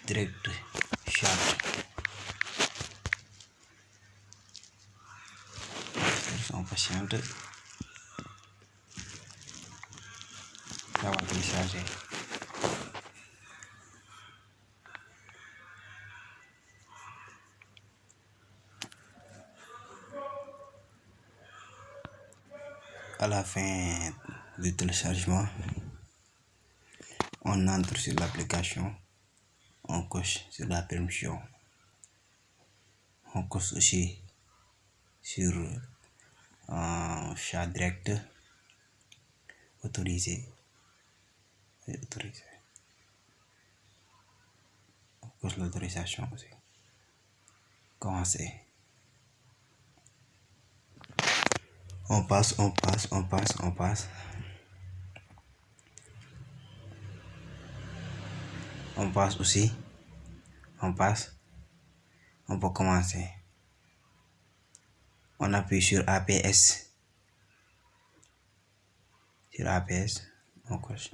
direct shot. Version patiente. Ça va télécharger. À la fin du téléchargement, on entre sur l'application, on coche sur la permission, on coche aussi sur chat direct, autorisé, on coche l'autorisation aussi, commencer. On passe. On passe aussi. On passe. On peut commencer. On appuie sur APS. Sur APS, on coche.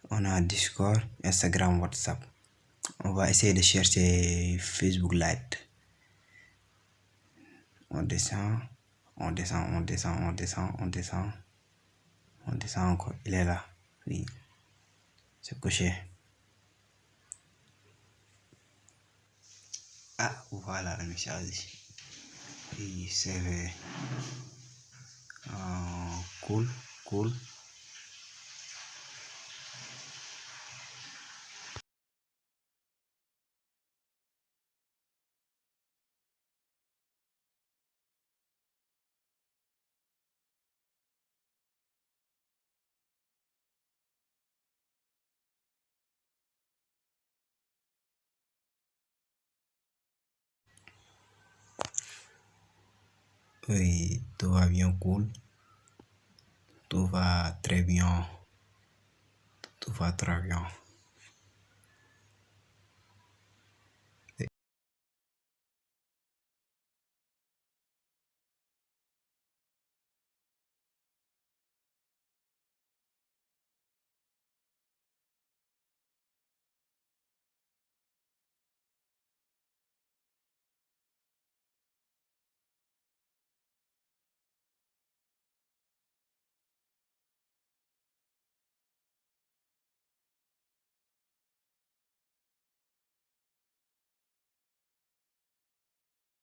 On a Discord, Instagram, WhatsApp. On va essayer de chercher Facebook Lite. On descend encore. Il est là. Oui. C'est coché. Ah, voilà le message. Oui, c'est vrai. Cool. Oui, tout va bien, cool. Tout va très bien. Tout va très bien.